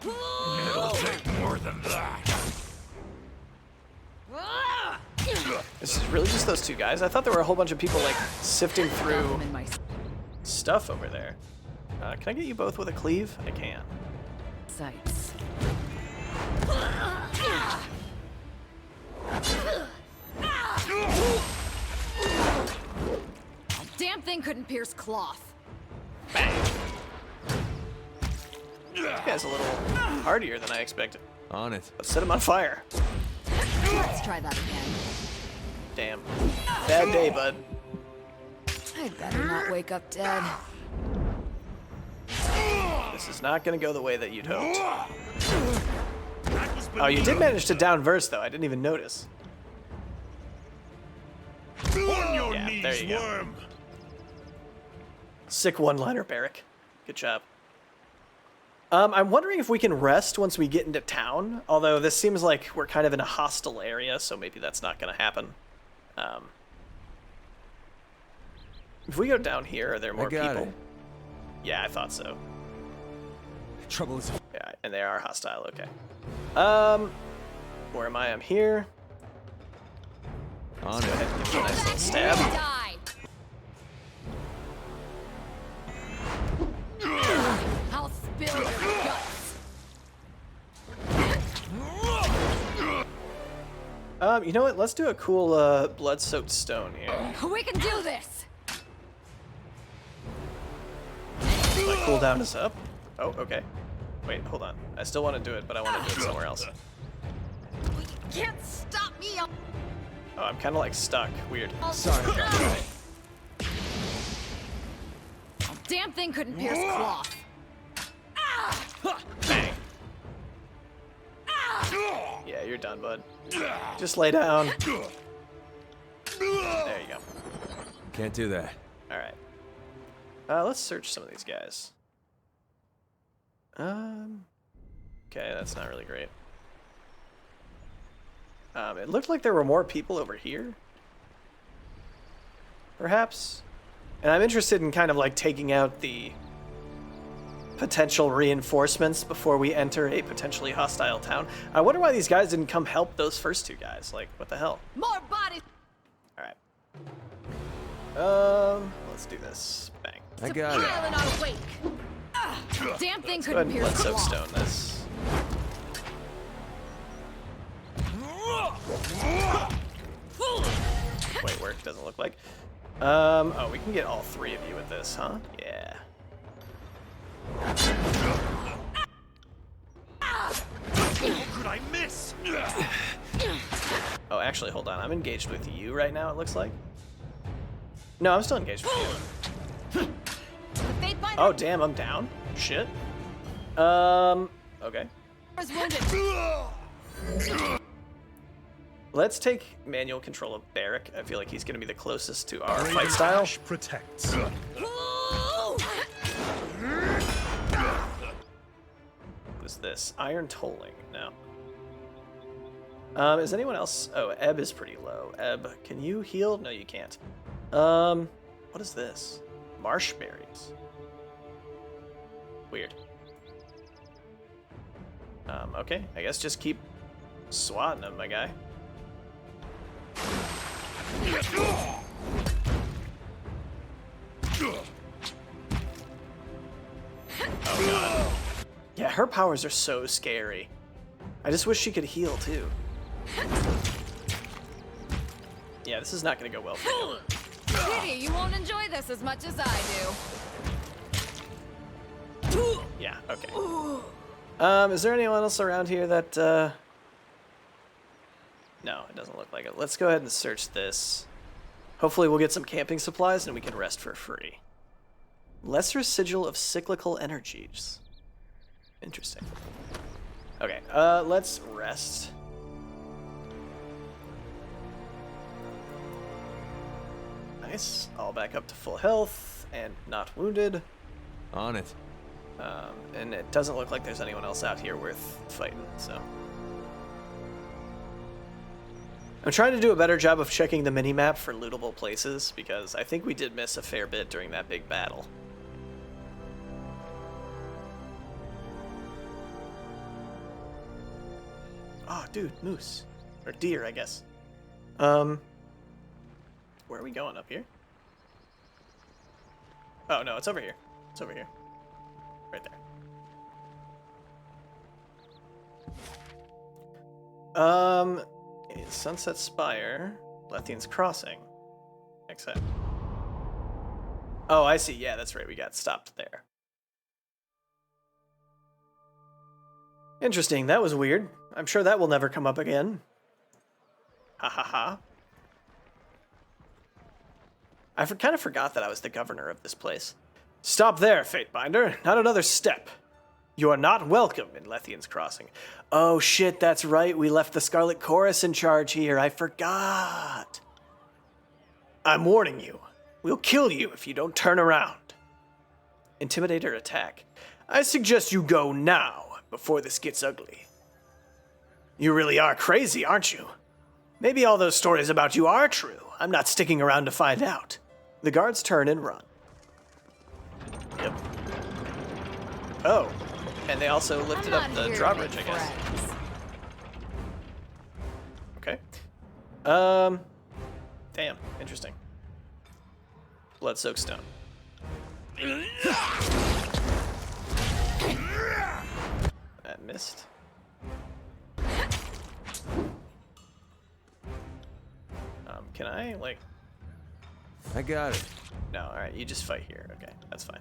It'll take more than that. This is really just those 2 guys? I thought there were a whole bunch of people, like, sifting through stuff over there. Can I get you both with a cleave? I can. Sights. Damn thing couldn't pierce cloth. Bang. This guy's a little hardier than I expected. On it. Let's set him on fire. Let's try that again. Damn. Bad day, bud. I'd better not wake up dead. This is not going to go the way that you'd hoped. Oh, you did manage to down verse, though. I didn't even notice. Yeah, there you go. Sick one-liner, Barrick. Good job. I'm wondering if we can rest once we get into town, although this seems like we're kind of in a hostile area, so maybe that's not going to happen. If we go down here, are there more people? it. Yeah, I thought so. Trouble is... Yeah, and they are hostile, okay. Where am I? I'm here. On Let's go it. ahead and give it a nice little stab. Die. I'll spill your guts. You know what? Let's do a cool blood-soaked stone here. We can do this. My cooldown is up. Oh, okay. Wait, hold on. I still want to do it, but I want to do it somewhere else. You can't stop me. Oh, I'm kind of like stuck. Weird. Sorry about that. Damn thing couldn't pierce cloth. Bang. Yeah, you're done, bud. Just lay down. There you go. Can't do that. All right. Let's search some of these guys. Okay, that's not really great. It looked like there were more people over here. Perhaps. And I'm interested in kind of like taking out the potential reinforcements before we enter a potentially hostile town. I wonder why these guys didn't come help those first two guys. Like, what the hell? More bodies. All right. Let's do this. Bang. I got it. Island on awake. Damn thing Go ahead couldn't and pierce blood-soak cloth. stone this. Wait, work doesn't look like. Oh, we can get all three of you with this, huh? Yeah. Could I miss? Oh, actually, hold on. I'm engaged with you right now, it looks like. No, I'm still engaged with you. Oh, damn, I'm down. Shit. Okay. Let's take manual control of Barrick. I feel like he's gonna be the closest to our fight style. Protects. What's this? Iron tolling. No. Is anyone else? Oh, Ebb is pretty low. Ebb, can you heal? No, you can't. What is this? Marsh berries. Weird. Okay. I guess just keep swatting them, my guy. Oh god. Yeah, her powers are so scary. I just wish she could heal too. Yeah, this is not gonna go well for you. Sweetie, you won't enjoy this as much as I do. Yeah, okay. Is there anyone else around here that, No, it doesn't look like it. Let's go ahead and search this. Hopefully we'll get some camping supplies and we can rest for free. Lesser sigil of cyclical energies. Interesting. Okay, let's rest. Nice. All back up to full health and not wounded. On it. And it doesn't look like there's anyone else out here worth fighting, so. I'm trying to do a better job of checking the minimap for lootable places, because I think we did miss a fair bit during that big battle. Oh, dude, moose. Or deer, I guess. Where are we going? Up here? Oh, no, it's over here. It's over here. Right there. Sunset Spire, Lethian's Crossing. Except. Oh, I see. Yeah, that's right. We got stopped there. Interesting. That was weird. I'm sure that will never come up again. Ha ha ha. I kind of forgot that I was the governor of this place. Stop there, Fatebinder. Not another step. You are not welcome in Lethian's Crossing. Oh shit, that's right. We left the Scarlet Chorus in charge here. I forgot. I'm warning you. We'll kill you if you don't turn around. Intimidate or attack. I suggest you go now, before this gets ugly. You really are crazy, aren't you? Maybe all those stories about you are true. I'm not sticking around to find out. The guards turn and run. Yep. Oh, and they also lifted up the drawbridge, I guess. Okay. Damn, interesting. Blood-soaked stone. That missed. Can I, like... I got it. No, alright, you just fight here. Okay, that's fine.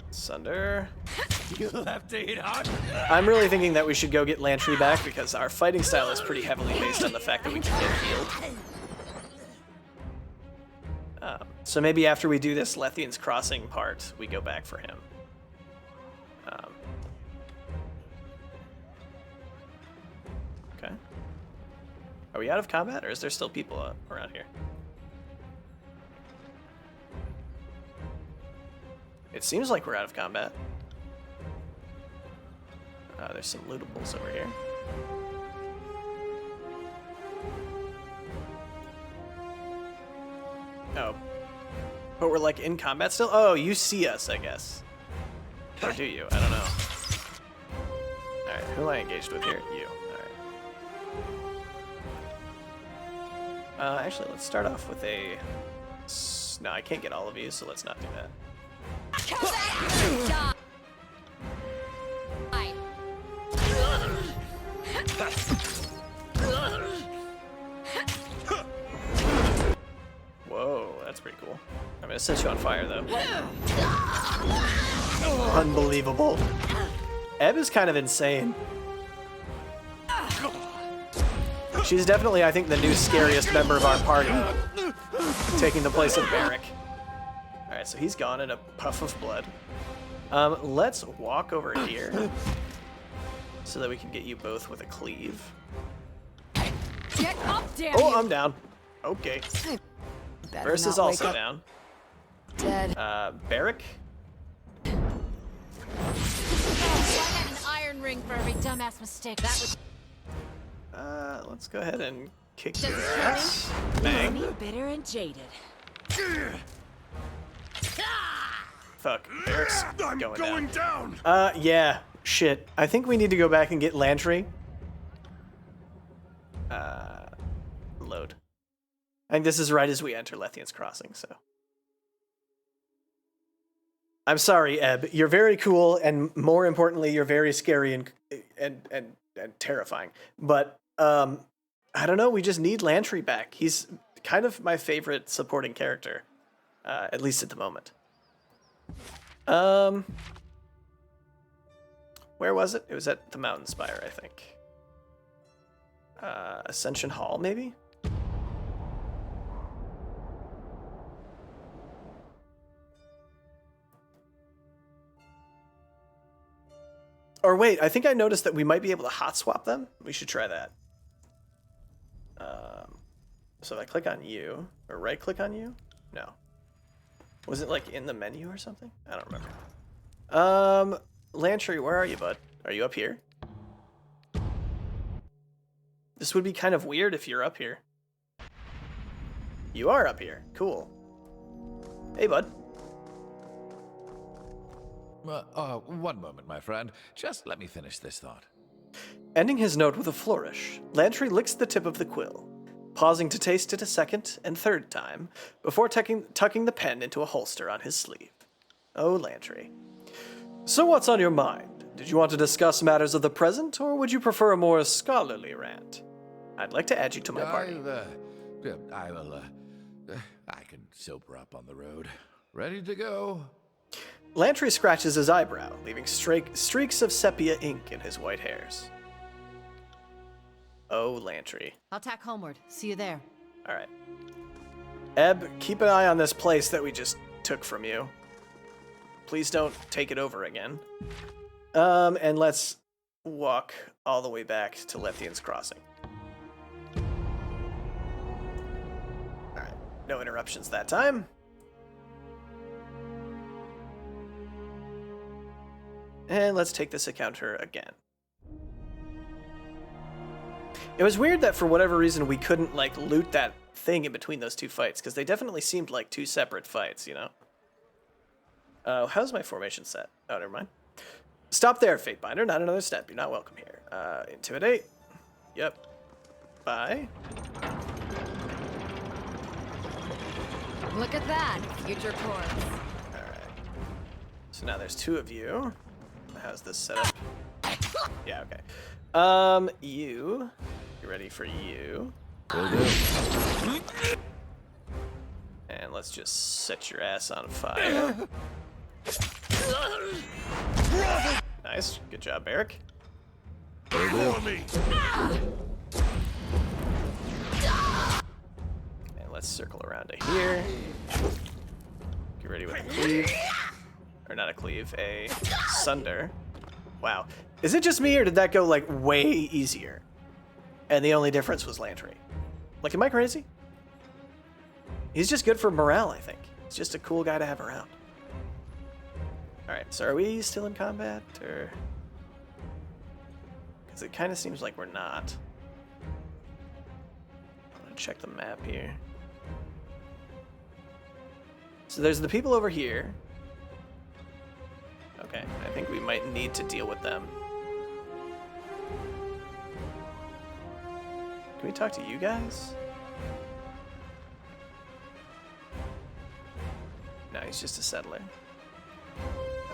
Sunder. You'll have to hit hard. I'm really thinking that we should go get Lantry back because our fighting style is pretty heavily based on the fact that we can get healed. So maybe after we do this Lethian's Crossing part, we go back for him. Okay. Are we out of combat, or is there still people around here? It seems like we're out of combat. There's some lootables over here. Oh. But we're like in combat still? Oh, you see us, I guess. Or do you? I don't know. Alright, who am I engaged with here? You. Alright. Actually, let's start off with a... No, I can't get all of you, so let's not do that. Whoa, that's pretty cool. I'm gonna set you on fire, though. Unbelievable. Ebb is kind of insane. She's definitely, I think, the new scariest member of our party, taking the place of Barrick. Alright, so he's gone in a puff of blood. Let's walk over here so that we can get you both with a cleave. Get up, damn Oh, you. I'm down. Okay. Better Verse is not also wake up down. dead. Barrick? I had an iron ring for every dumbass mistake. That was Let's go ahead and kick Does your it kill ass. Bang. bitter and jaded. Fuck. Barrick's I'm going down. Yeah. Shit. I think we need to go back and get Lantry. Load. I think this is right as we enter Lethian's Crossing, so. I'm sorry, Ebb. You're very cool, and more importantly, you're very scary and terrifying. But I don't know. We just need Lantry back. He's kind of my favorite supporting character, at least at the moment. Where was it? It was at the Mountain Spire, I think. Ascension Hall, maybe? Or wait, I think I noticed that we might be able to hot swap them. We should try that. So if I click on you, or right click on you? No. Was it like in the menu or something? I don't remember. Lantry, where are you, bud? Are you up here? This would be kind of weird if you're up here. You are up here. Cool. Hey, bud. One moment, my friend. Just let me finish this thought. Ending his note with a flourish, Lantry licks the tip of the quill, pausing to taste it a second and third time before tucking the pen into a holster on his sleeve. Oh, Lantry. So what's on your mind? Did you want to discuss matters of the present, or would you prefer a more scholarly rant? I'd like to add you to my party. I can sober up on the road. Ready to go. Lantry scratches his eyebrow, leaving streaks of sepia ink in his white hairs. Oh, Lantry. I'll tack homeward. See you there. All right. Ebb, keep an eye on this place that we just took from you. Please don't take it over again. And let's walk all the way back to Lethian's Crossing. All right. No interruptions that time. And let's take this encounter again. It was weird that for whatever reason we couldn't like loot that thing in between those two fights, because they definitely seemed like two separate fights, you know? How's my formation set? Oh, never mind. Stop there, Fatebinder. Not another step. You're not welcome here. Intimidate. Yep. Bye. Look at that, future corpse. Alright. So now there's two of you. How's this set up? Yeah, okay. You ready for you. Will do. And let's just set your ass on fire. Nice. Good job, Eric. Will do. And let's circle around to here. Get ready with a cleave. Or not a cleave, a sunder. Wow. Is it just me, or did that go, like, way easier? And the only difference was Lantry. Like, am I crazy? He's just good for morale, I think. He's just a cool guy to have around. Alright, so are we still in combat, or... Because it kind of seems like we're not. I'm gonna check the map here. So there's the people over here. Okay, I think we might need to deal with them. Can we talk to you guys? No, he's just a settler.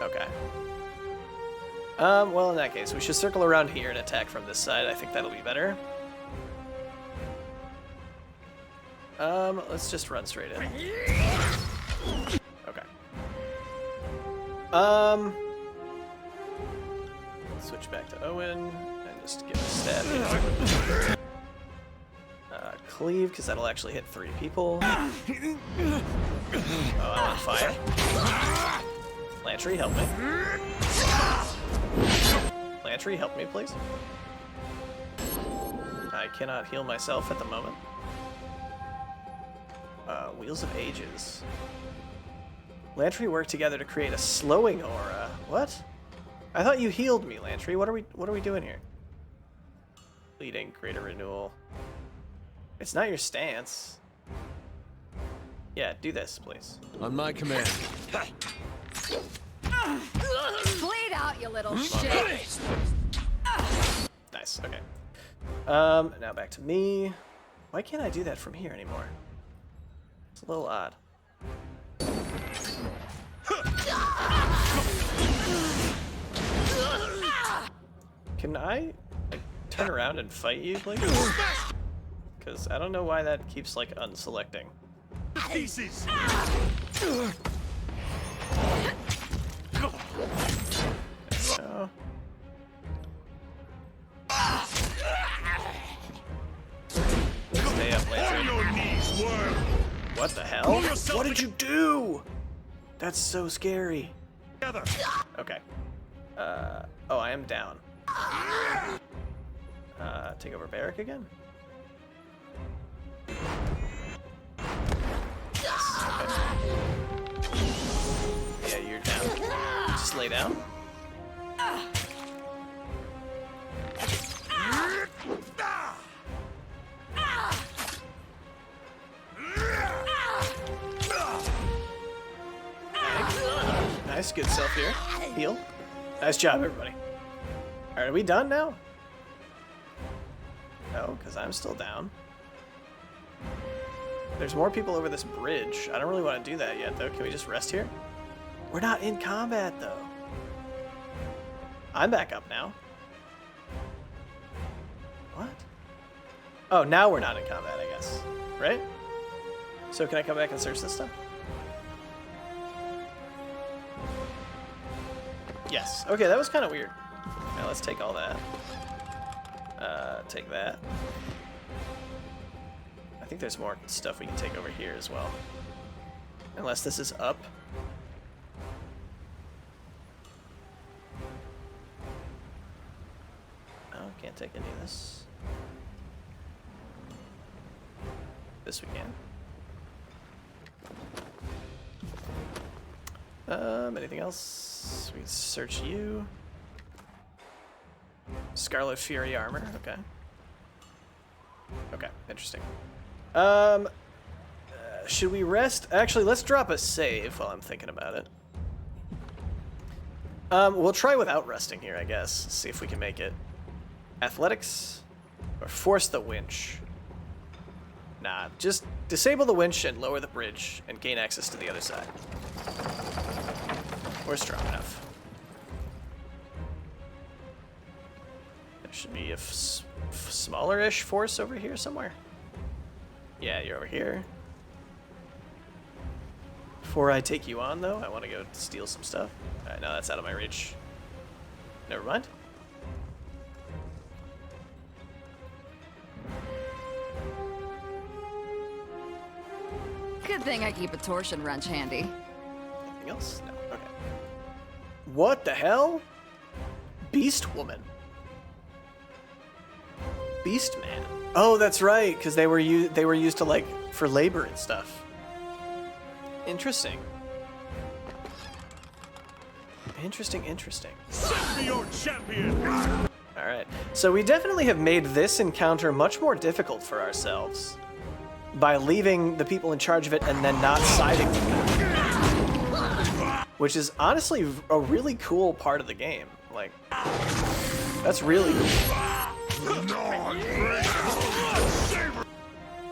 Okay. Well, in that case, we should circle around here and attack from this side. I think that'll be better. Let's just run straight in. Okay. Switch back to Owen and just get a stab here. Cleave, because that'll actually hit 3 people. Oh, I'm on fire. Lantry, help me. Lantry, help me, please. I cannot heal myself at the moment. Wheels of Ages. Lantry work together to create a slowing aura. What? I thought you healed me, Lantry. What are we doing here? Bleeding, greater renewal. It's not your stance. Yeah, do this, please. On my command. Bleed out, you little shit. Nice, okay. Now back to me. Why can't I do that from here anymore? It's a little odd. Can I like, turn around and fight you, please? Because I don't know why that keeps like unselecting. Pieces. So. Stay up, Lantry. Your knees, worm. What the hell? What did you do? That's so scary. Together. Okay. Oh, I am down. Take over Barrack again? Yes, okay. Yeah, you're down. Just lay down. Nice, good self here. Heal. Nice job, everybody. Alright, are we done now? No, because I'm still down. There's more people over this bridge. I don't really want to do that yet, though. Can we just rest here? We're not in combat, though. I'm back up now. What? Oh, now we're not in combat, I guess. Right? So can I come back and search this stuff? Yes. Okay, that was kind of weird. Now let's take all that. Take that. I think there's more stuff we can take over here as well. Unless this is up. Oh, can't take any of this. This we can. Anything else? We can search you. Scarlet Fury armor. Okay. Okay, interesting. Should we rest? Actually, let's drop a save while I'm thinking about it. We'll try without resting here, I guess. See if we can make it. Athletics or force the winch. Nah, just disable the winch and lower the bridge and gain access to the other side. We're strong enough. There should be a smaller-ish force over here somewhere. Yeah, you're over here. Before I take you on, though, I want to go steal some stuff. All right, no, that's out of my reach. Never mind. Good thing I keep a torsion wrench handy. Anything else? No. Okay. What the hell? Beast Woman. Beast Man. Oh, that's right, because they were used to like for labor and stuff. Interesting. Interesting. Send me your champion! All right. So we definitely have made this encounter much more difficult for ourselves by leaving the people in charge of it and then not siding with them. Which is honestly a really cool part of the game. Like, that's really cool.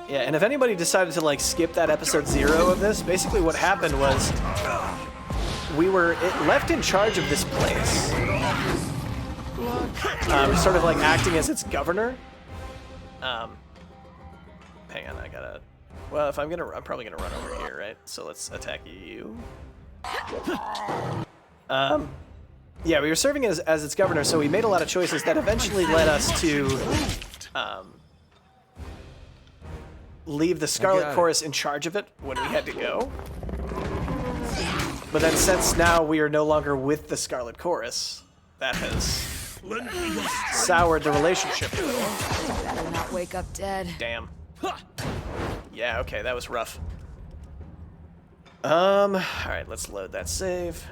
Yeah, and if anybody decided to like skip that episode 0 of this, basically what happened was we were left in charge of this place. Sort of like acting as its governor. Hang on, I gotta... Well, if I'm probably gonna run over here, right? So let's attack you. Yeah, we were serving as its governor, so we made a lot of choices that eventually led us to leave the Scarlet Chorus in charge of it when we had to go. But then since now we are no longer with the Scarlet Chorus, that has soured the relationship a little. Better not wake up dead. Damn. Yeah, okay, that was rough. Alright, let's load that save.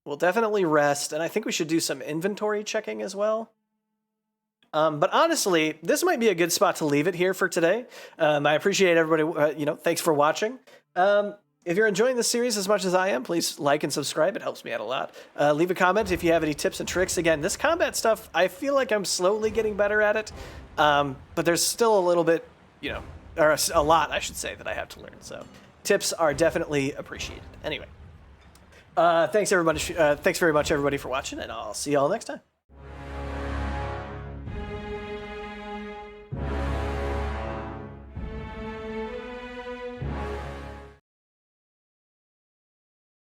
We'll definitely rest, and I think we should do some inventory checking as well. But honestly, this might be a good spot to leave it here for today. I appreciate everybody, thanks for watching. If you're enjoying this series as much as I am, please like and subscribe. It helps me out a lot. Leave a comment if you have any tips and tricks. Again, this combat stuff, I feel like I'm slowly getting better at it. But there's still a little bit, or a lot, I should say, that I have to learn. So tips are definitely appreciated. Anyway, thanks very much, everybody, for watching, and I'll see you all next time.